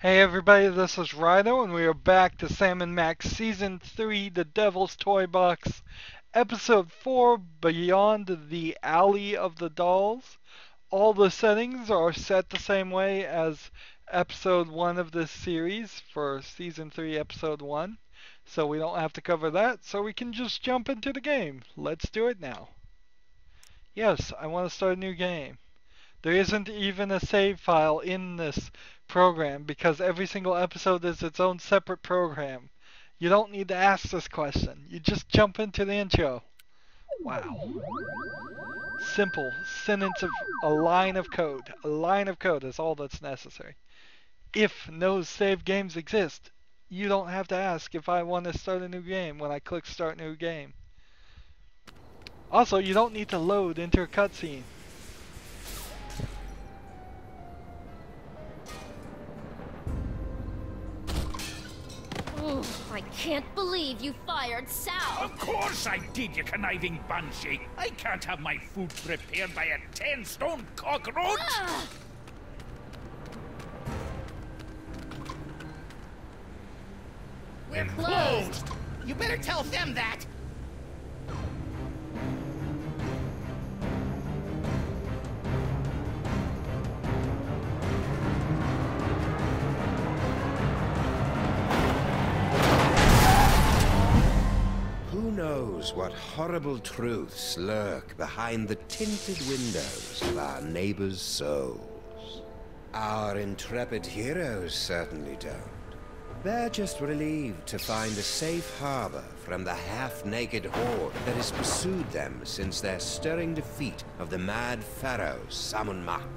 Hey everybody, this is Rydo, and we are back to Sam and Max Season 3, The Devil's Toy Box, Episode 4, Beyond the Alley of the Dolls. All the settings are set the same way as Episode 1 of this series for Season 3, Episode 1. So we don't have to cover that, so we can just jump into the game. Let's do it now. Yes, I want to start a new game. There isn't even a save file in this program because every single episode is its own separate program. You don't need to ask this question. You just jump into the intro. Wow. Simple sentence of a line of code. A line of code is all that's necessary. If no save games exist, you don't have to ask if I want to start a new game when I click start new game. Also, you don't need to load into a cutscene. I can't believe you fired Sal. Of course I did, you conniving banshee. I can't have my food prepared by a 10-stone cockroach. We're closed. You better tell them that. Who knows what horrible truths lurk behind the tinted windows of our neighbors' souls? Our intrepid heroes certainly don't. They're just relieved to find a safe harbor from the half-naked horde that has pursued them since their stirring defeat of the mad pharaoh Samun-Mak.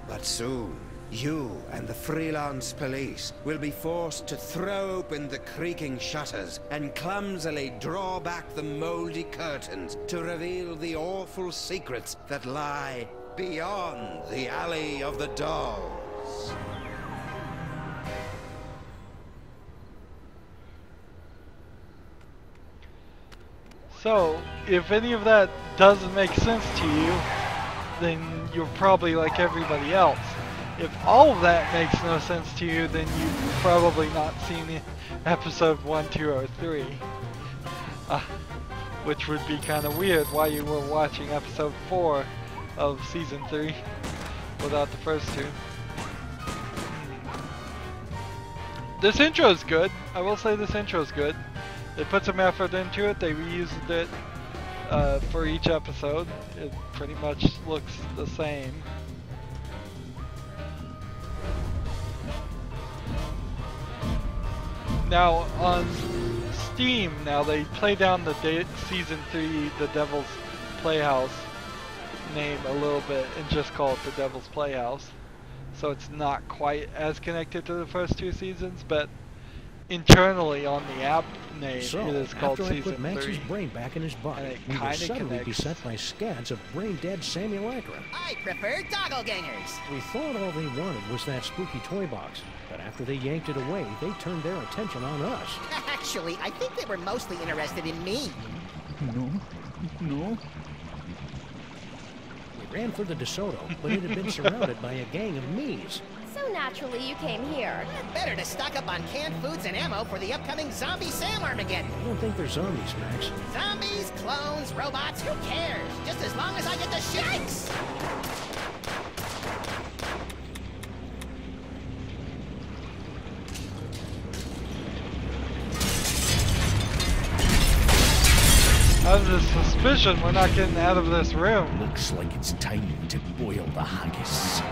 But soon, you and the freelance police will be forced to throw open the creaking shutters and clumsily draw back the moldy curtains to reveal the awful secrets that lie beyond the Alley of the Dolls. So, if any of that doesn't make sense to you, then you're probably like everybody else. If all of that makes no sense to you, then you've probably not seen episode 1, 2, or 3. Which would be kind of weird why you were watching episode 4 of season 3 without the first two. This intro is good. I will say this intro is good. They put some effort into it. They reused it for each episode. It pretty much looks the same. Now on Steam, they play down the season 3 The Devil's Playhouse name a little bit and just call it The Devil's Playhouse. So it's not quite as connected to the first two seasons, but internally on the app name it is called after I Season put Max's 3. brain back in his body, And it we were kinda suddenly connects. beset by scads of brain-dead simulacra. I prefer doppelgangers. We thought all they wanted was that spooky toy box, but after they yanked it away, they turned their attention on us. Actually, I think they were mostly interested in me. No. We ran for the DeSoto, but it had been surrounded by a gang of me's. So naturally you came here. Better to stock up on canned foods and ammo for the upcoming Zombie Sam Armageddon. I don't think they're zombies, Max. Zombies, clones, robots, who cares? Just as long as I get the shakes! I have this suspicion we're not getting out of this room. Looks like it's time to boil the haggis.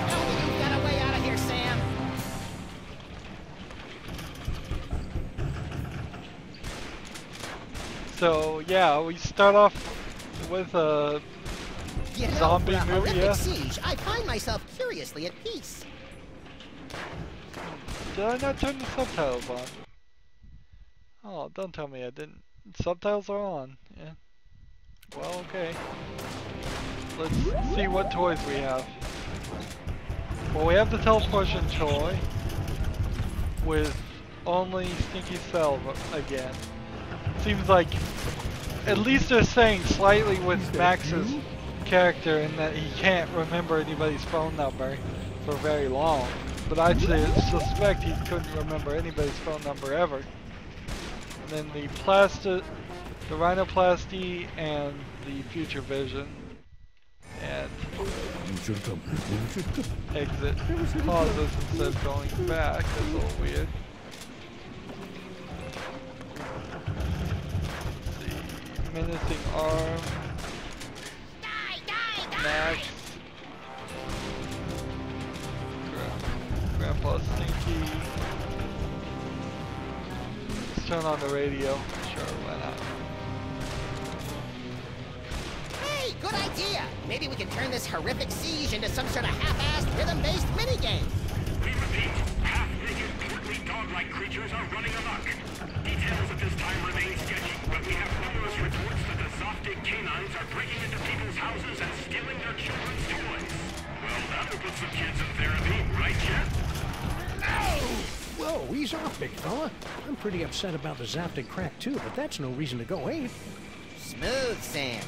Tell me you've got a way out of here, Sam. So yeah, we start off with a You know, zombie for a movie, horrific yeah. siege, I find myself curiously at peace. Did I not turn the subtitles on? Oh, don't tell me I didn't. Subtitles are on. Yeah. Well, okay. Let's see what toys we have. Well, we have the teleportation toy with only Stinky Cell again. Seems like at least they're saying slightly with Max's character in that he can't remember anybody's phone number for very long. But I'd suspect he couldn't remember anybody's phone number ever. And then the rhinoplasty and the future vision. And exit pauses instead of going back. That's a little weird. The menacing arm. Max. Grandpa Stinky. Let's turn on the radio. Sure, why not? Hey, good idea! Maybe we can turn this horrific siege into some sort of half-assed rhythm-based minigame. We repeat, half-naked, portly dog-like creatures are running amok. Details at this time remain sketchy, but we have numerous reports that the Zoptic canines are breaking into people's houses and stealing their children's toys. Well, that'll put some kids in therapy, right, Jet? Whoa, ease off, big fella. I'm pretty upset about the Zaptic crack too, but that's no reason to go ape. Smooth, Sam.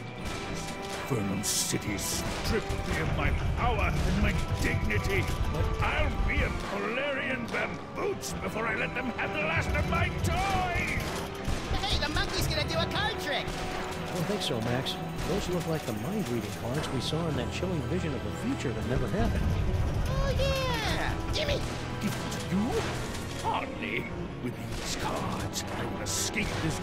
Vernon City stripped me of my power and my dignity, but I'll be a Polarian bamboots before I let them have the last of my toys! Hey, the monkey's gonna do a card trick! I don't think so, Max. Those look like the mind-reading cards we saw in that chilling vision of a future that never happened. Oh, yeah! Gimme! Give it to you? Hardly. With these cards, I will escape this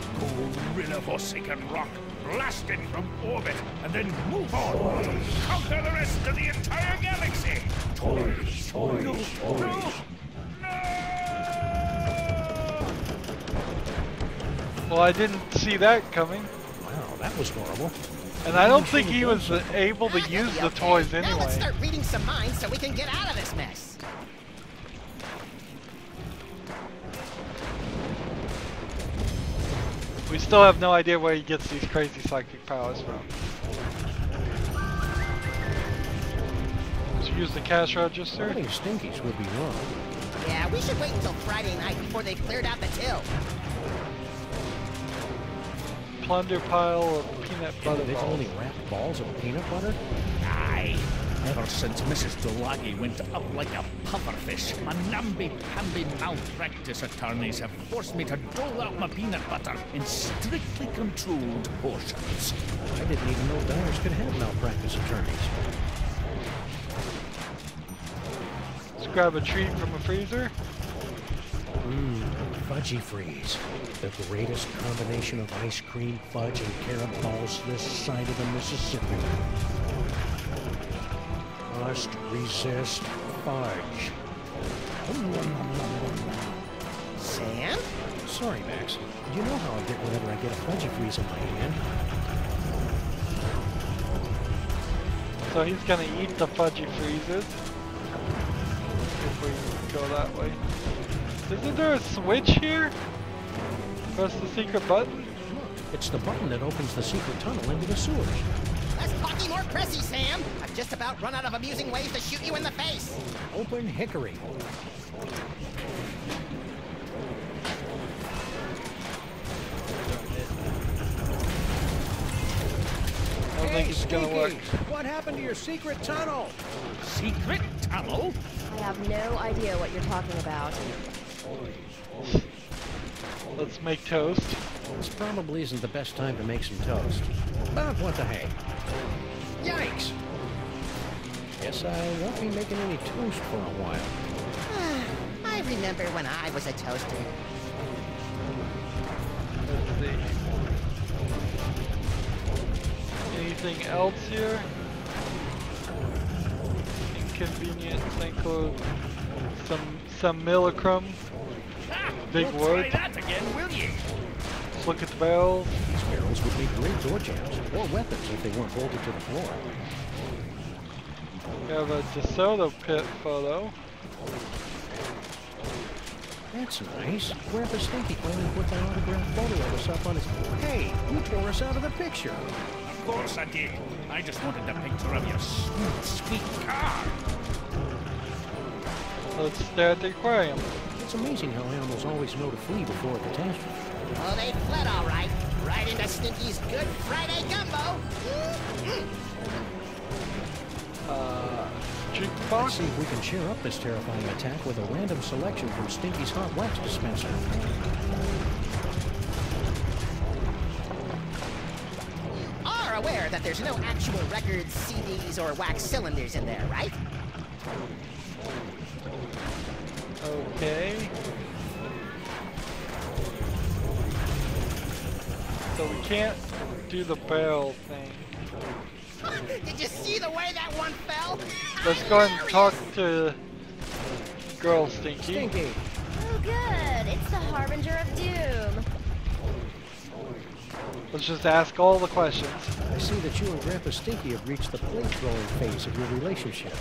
gorilla-forsaken rock, blast it from orbit, and then move on to conquer the rest of the entire galaxy! Toys, toys, no, toys. No. Well, I didn't see that coming. Wow, that was horrible. And I don't think he was able to use the toys Now let's anyway. start reading some minds so we can get out of this mess. We still have no idea where he gets these crazy psychic powers from. Let's use the cash register. I think Stinkies would be wrong. Yeah, we should wait until Friday night before they've cleared out the till. Plunder pile of peanut butter balls. Individually wrapped balls of peanut butter? Aye. Ever since Mrs. Delagi went up like a pufferfish, my namby-pamby malpractice attorneys have forced me to dole out my peanut butter in strictly controlled portions. I didn't even know diners could have malpractice attorneys. Let's grab a treat from the freezer. Fudgy Freeze. The greatest combination of ice cream, fudge, and carrot balls this side of the Mississippi. Must resist fudge. Sam? Sorry, Max. You know how I get whenever I get a Fudgy Freeze in my hand. So he's gonna eat the fudgy freezes. If we go that way. Isn't there a switch here? Press the secret button? It's the button that opens the secret tunnel into the sewers. Less talky, more pressy, Sam! I've just about run out of amusing ways to shoot you in the face! Open hickory. I don't think it's gonna work. What happened to your secret tunnel? Secret tunnel? I have no idea what you're talking about. Let's make toast. This probably isn't the best time to make some toast. But what the heck? Yikes! Guess I won't be making any toast for a while. I remember when I was a toaster. Let's see. Anything else here? Inconvenient, include some millicrum. Big Don't word. try that again, will you? Let's look at the barrels. These barrels would make great door jams, or weapons if they weren't bolted to the floor. We have a DeSoto pit photo. That's nice. Grandpa Stinky finally put that autographed photo of us up on his... Hey, you tore us out of the picture. Of course I did. I just wanted a picture of your sweet, sweet car. Let's stare at the aquarium. It's amazing how animals always know to flee before a catastrophe. Oh, they fled all right. Right into Stinky's Good Friday gumbo. Let's see if we can cheer up this terrifying attack with a random selection from Stinky's hot wax dispenser. Are aware that there's no actual records, CDs, or wax cylinders in there, right? Okay. So we can't do the barrel thing. Did you see the way that one fell? Let's go ahead and talk to Girl Stinky. Stinky! Oh, good. It's the harbinger of doom. Let's just ask all the questions. I see that you and Grandpa Stinky have reached the plate-throwing phase of your relationship.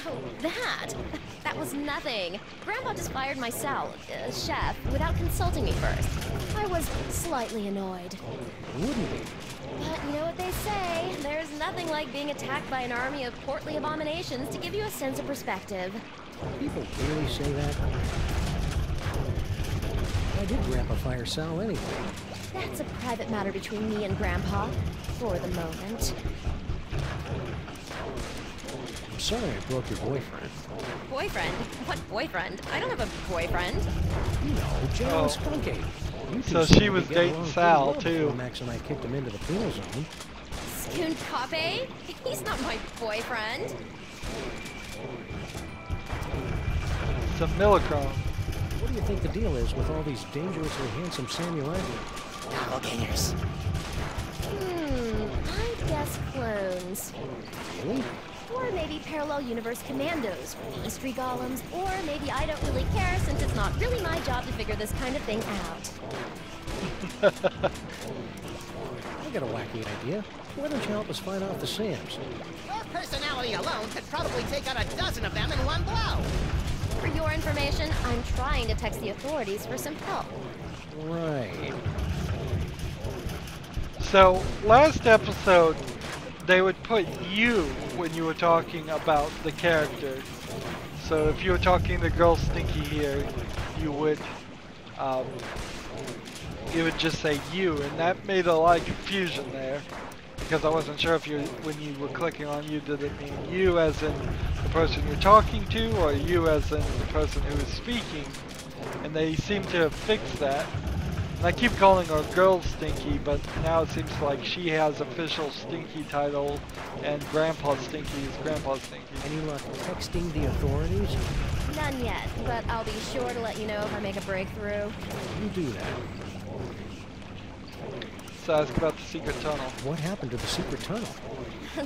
Oh, that? That was nothing. Grandpa just fired my chef, without consulting me first. I was slightly annoyed. Wouldn't be. But you know what they say, there's nothing like being attacked by an army of portly abominations to give you a sense of perspective. People really say that? Why did Grandpa fire Sal anyway? That's a private matter between me and Grandpa, for the moment. I'm sorry I broke your boyfriend. Boyfriend? What boyfriend? I don't have a boyfriend. You know, Jan Spunky. So she was dating Sal, too. Max and I kicked him into the penal zone. Spoon Pape? He's not my boyfriend. Some Millicron. What do you think the deal is with all these dangerously handsome samurai? Doppelgangers. I guess clones. Really? Or maybe parallel universe commandos, pastry golems, or maybe I don't really care since it's not really my job to figure this kind of thing out. I got a wacky idea. Why don't you help us find out the Sams? Your personality alone could probably take out a dozen of them in one blow. For your information, I'm trying to text the authorities for some help. Right. So, last episode, they would put you when you were talking about the character. So if you were talking to Girl Stinky here, you would, it would just say you, and that made a lot of confusion there. Because I wasn't sure if when you were clicking on you, did it mean you as in the person you're talking to, or you as in the person who is speaking? And they seem to have fixed that. And I keep calling her Girl Stinky, but now it seems like she has official Stinky title, and Grandpa Stinky is Grandpa Stinky. Any luck texting the authorities? None yet, but I'll be sure to let you know if I make a breakthrough. You do that. So ask about the secret tunnel. What happened to the secret tunnel?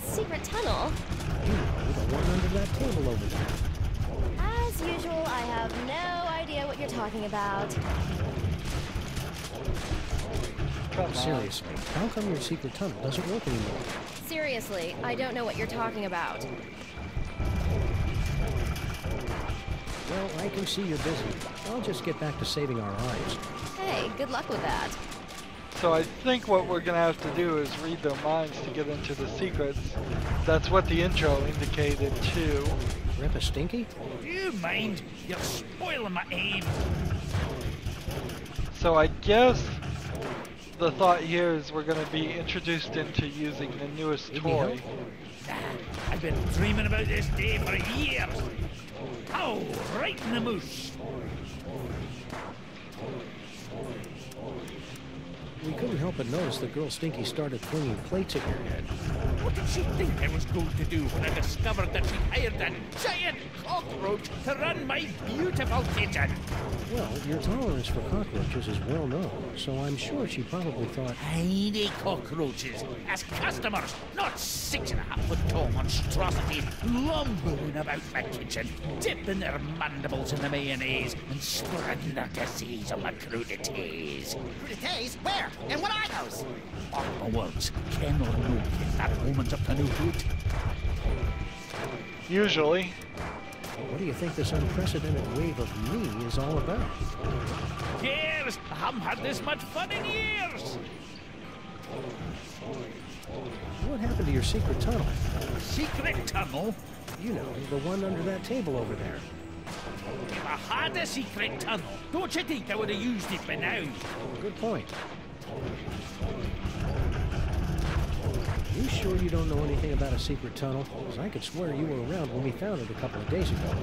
Secret tunnel? You know, the one under that table over there. As usual, I have no idea what you're talking about. Come on. Seriously, how come your secret tunnel doesn't work anymore? Seriously, I don't know what you're talking about. Well, I can see you're busy. I'll just get back to saving our lives. Hey, good luck with that. So I think what we're going to have to do is read their minds to get into the secrets. That's what the intro indicated too. Grandpa Stinky? Do you mind? You're spoiling my aim. So I guess the thought here is we're going to be introduced into using the newest Need toy. me I've been dreaming about this day for years. Oh, right in the moose. We couldn't help but notice that Girl Stinky started flinging plates at your head. What did she think I was going to do when I discovered that she hired a giant cockroach to run my beautiful kitchen? Well, your tolerance for cockroaches is well known, so I'm sure she probably thought, Tiny cockroaches as customers, not 6.5-foot tall monstrosities lumbering about my kitchen, dipping their mandibles in the mayonnaise and spreading their disease on my crudités. Crudités? Where? And what are those? All the words, Ken or no Ken, that woman's up to no good. Usually. what do you think this unprecedented wave of me is all about? Years! I haven't had this much fun in years! What happened to your secret tunnel? Secret tunnel? You know, the one under that table over there. If I had a secret tunnel, don't you think I would have used it by now? Good point. You sure you don't know anything about a secret tunnel? Because I could swear you were around when we found it a couple of days ago.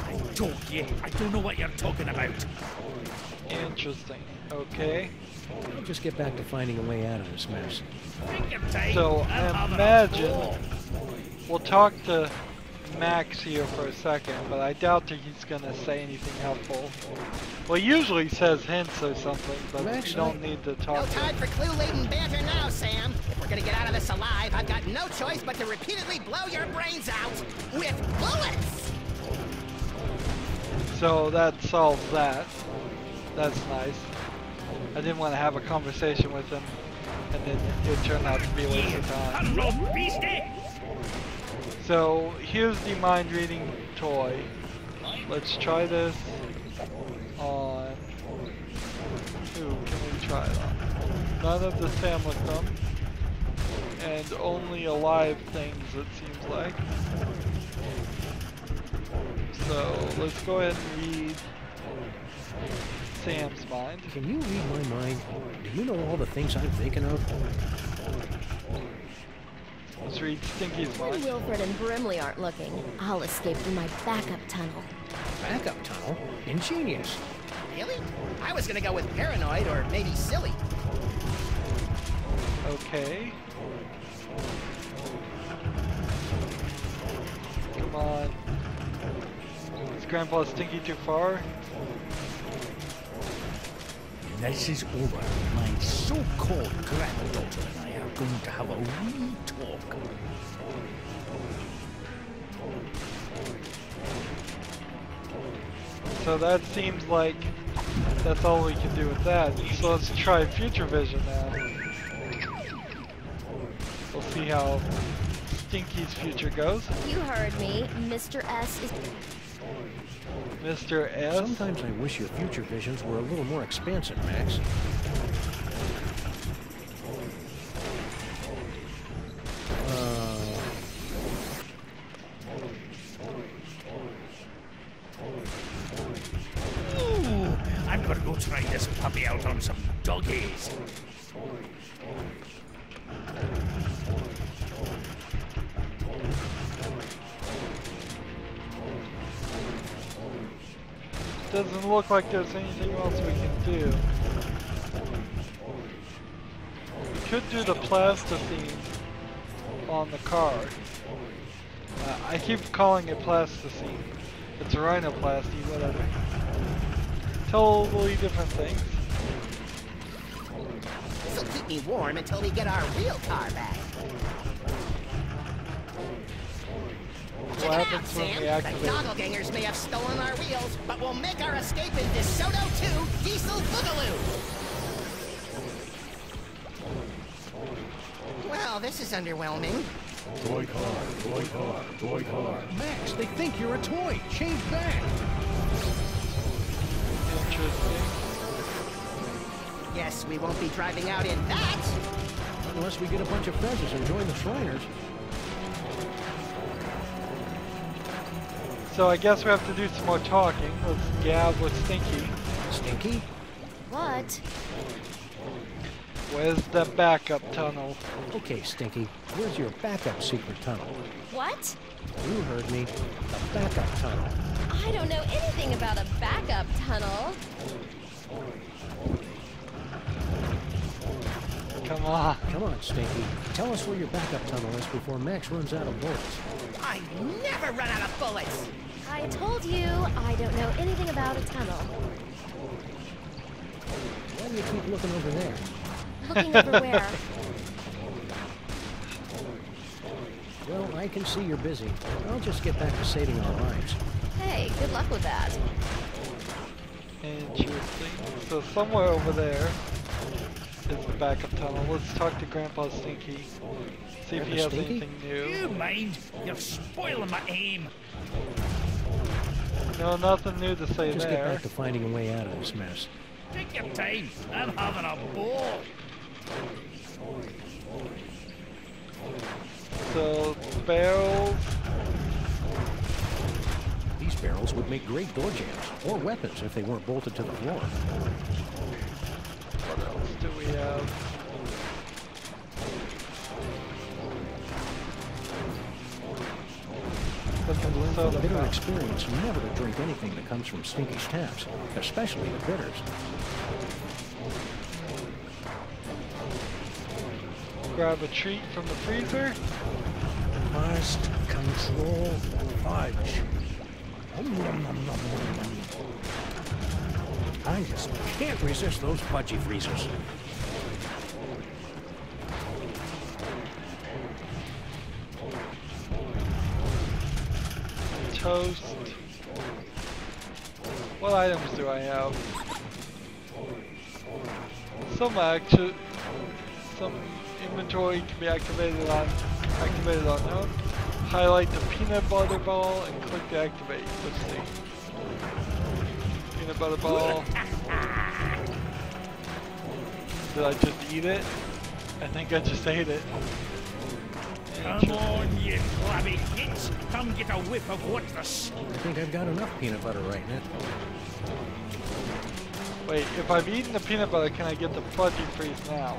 I told you, I don't know what you're talking about. Interesting. Okay. I'll just get back to finding a way out of this mess. Take your time. So I'm having a imagine ball. we'll talk to Max here for a second, but I doubt that he's gonna say anything helpful. Well, he usually says hints or something, but Max, you don't need to No talk to time him. for clue-laden banter now, Sam. If we're gonna get out of this alive, I've got no choice but to repeatedly blow your brains out with bullets! So that solves that. That's nice. I didn't want to have a conversation with him, and then it turned out to be a waste of time. Hello, beastie! So here's the mind-reading toy. Let's try this on... Who can we try it on? None of the Sam with them. And only alive things, it seems like. So let's go ahead and read Sam's mind. Can you read my mind? Do you know all the things I'm thinking of? Let's read Stinky's When mind. Wilfred and Brimley aren't looking, I'll escape through my backup tunnel. Backup tunnel? Ingenious. Really? I was gonna go with paranoid or maybe silly. Okay. Come on. Is Grandpa Stinky too far? This is over. My so-called granddaughter and I are going to have a wee talk. So that seems like that's all we can do with that. So let's try Future Vision now. We'll see how Stinky's future goes. You heard me. Mr. S is... Mr. S. Sometimes I wish your future visions were a little more expansive, Max. Ooh, I'm gonna go try this puppy out on some doggies. Doesn't look like there's anything else we can do. We could do the plasticine on the car. I keep calling it plasticine. It's a rhinoplasty, whatever. Totally different things. This'll keep me warm until we get our real car back. Check What it happens out, when Sam. we The activate? doppelgangers may have stolen our wheels, but we'll make our escape in DeSoto 2 Diesel Boogaloo. Well, this is underwhelming. Toy car, toy car, toy car. Max, they think you're a toy. Change back. Interesting. Guess we won't be driving out in that. Unless we get a bunch of fezzes and join the Shriners. So I guess we have to do some more talking. Let's gab with Stinky. Stinky? What? Where's the backup tunnel? Okay, Stinky. Where's your backup secret tunnel? What? You heard me. The backup tunnel. I don't know anything about a backup tunnel. Come on. Come on, Stinky. Tell us where your backup tunnel is before Max runs out of bullets. I never run out of bullets. I told you, I don't know anything about a tunnel. Why do you keep looking over there? Looking over where? Well, I can see you're busy. I'll just get back to saving our lives. Hey, good luck with that. Interesting. So somewhere over there is the backup tunnel. Let's talk to Grandpa Stinky. See if he has Stinky? anything new. You mind? You're spoiling my aim. No, nothing new to say Just get there. back to finding a way out of this mess. Take your time. I'm having a ball. So barrels. These barrels would make make great door jams, or weapons if they weren't bolted to the floor. What else do we have? I've learned from Soda bitter fountain. experience never to drink anything that comes from Stinky's taps, especially the bitters. Grab a treat from the freezer. Must control fudge. I just can't resist those fudgy freezers. Toast. What items do I have? Some inventory can be activated on home. Highlight the peanut butter ball and click to activate. Let's see. Peanut butter ball. Did I just eat it? I think I just ate it. Come on, you flabby hits! Come get a whiff of what's the I think I've got enough peanut butter right now. Wait, if I've eaten the peanut butter, can I get the fudgy freeze now?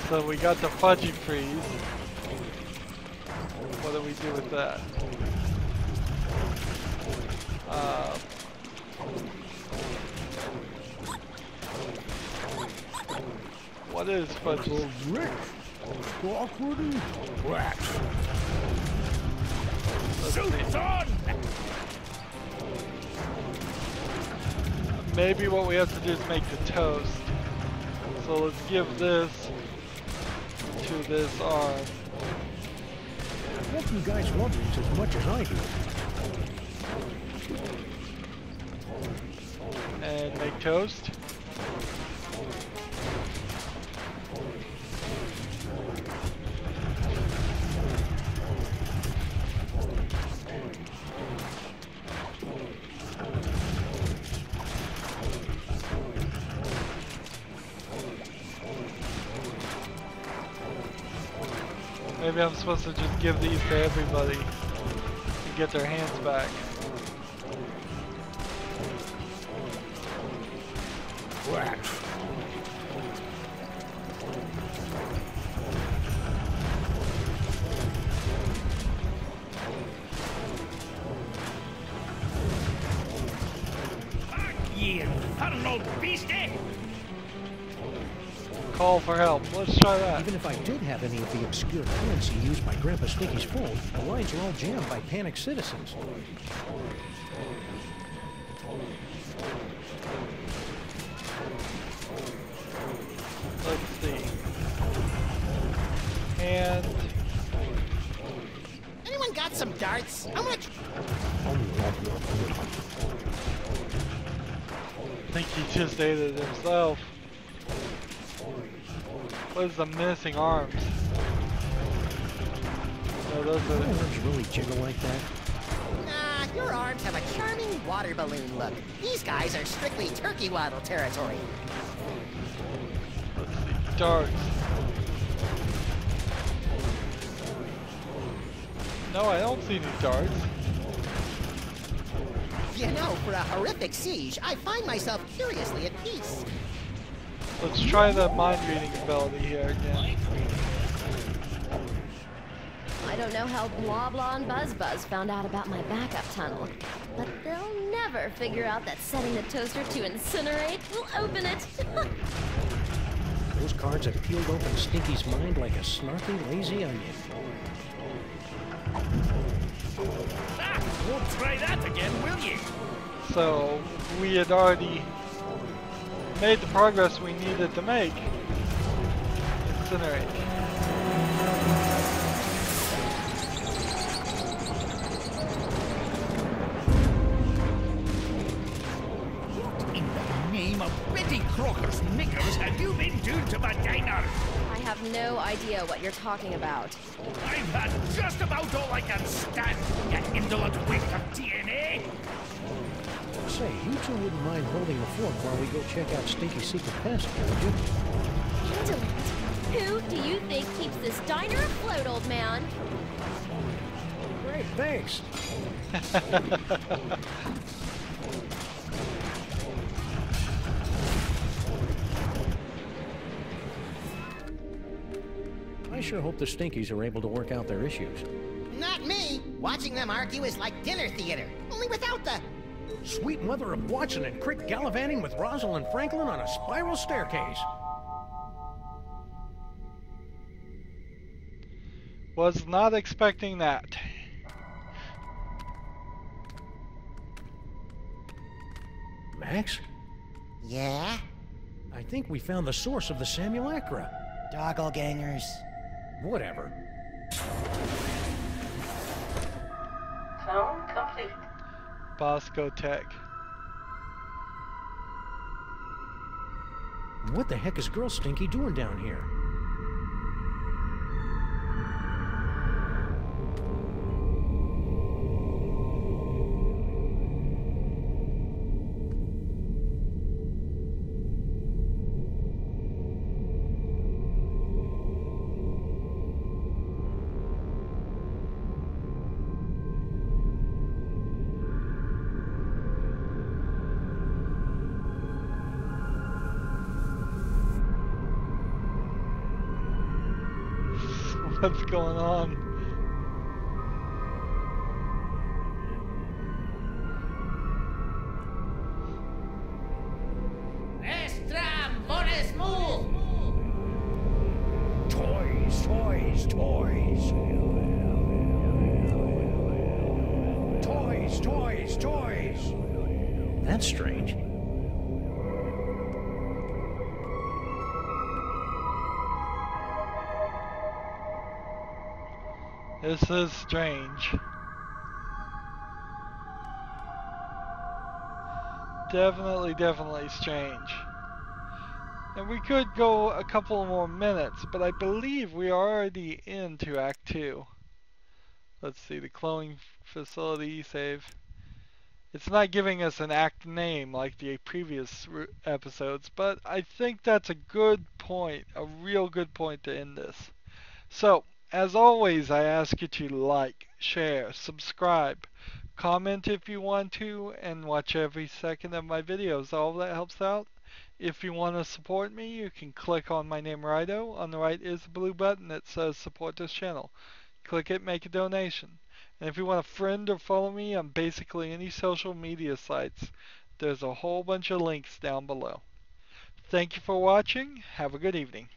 So we got the fudgy freeze. What do we do with that? What is fudgy? Suits on! Maybe what we have to do is make the toast. So let's give this to this arm. I hope you guys love these as much as I do. And make toast. Maybe I'm supposed to just give these to everybody to get their hands back. You infernal beastie! Call for help. Let's try that. Even if I did have any of the obscure currency used by Grandpa Stinky's phone, the lines are all jammed by panicked citizens. Let's see. And Anyone got some darts? How much? I think he just ate it himself. What is the missing arms? No, those Do are. arms really jiggle like that? Nah, your arms have a charming water balloon look. These guys are strictly turkey waddle territory. Let's see. Darts. No, I don't see any darts. You know, for a horrific siege, I find myself curiously at peace. Let's try the mind reading ability here again. I don't know how Blah Blah and Buzz Buzz found out about my backup tunnel, but they'll never figure out that setting the toaster to incinerate will open it. Those cards have peeled open Stinky's mind like a snarky, lazy onion. Ah, won't try that again, will you? So we had already made the progress we needed to make. Incinerate. In the name of Betty Crocker's knickers have you been doing to my diner? I have no idea what you're talking about. I've had just about all I can stand, you indolent waste of DNA! Say, you two wouldn't mind holding the fort while we go check out Stinky's secret passage, would you? Handle it. Who do you think keeps this diner afloat, old man? Great, thanks. I sure hope the Stinkies are able to work out their issues. Not me. Watching them argue is like dinner theater, only without the... Sweet mother of Watson and Crick gallivanting with Rosalind Franklin on a spiral staircase. Was not expecting that. Max, Yeah? I think we found the source of the simulacra. Doppelgangers. Whatever. Clone complete. Bosco Tech. What the heck is Girl Stinky doing down here? What's going on? Toys, toys, toys. Toys, toys, toys. That's strange. This is strange. Definitely strange. And we could go a couple more minutes, but I believe we are already into Act 2. Let's see, the cloning facility save. It's not giving us an act name like the previous episodes, but I think that's a good point, a real good point to end this. So, as always, I ask you to like, share, subscribe, comment if you want to, and watch every second of my videos. All that helps out. If you want to support me, you can click on my name, Rydo. On the right is a blue button that says support this channel. Click it, make a donation. And if you want to friend or follow me on basically any social media sites, there's a whole bunch of links down below. Thank you for watching. Have a good evening.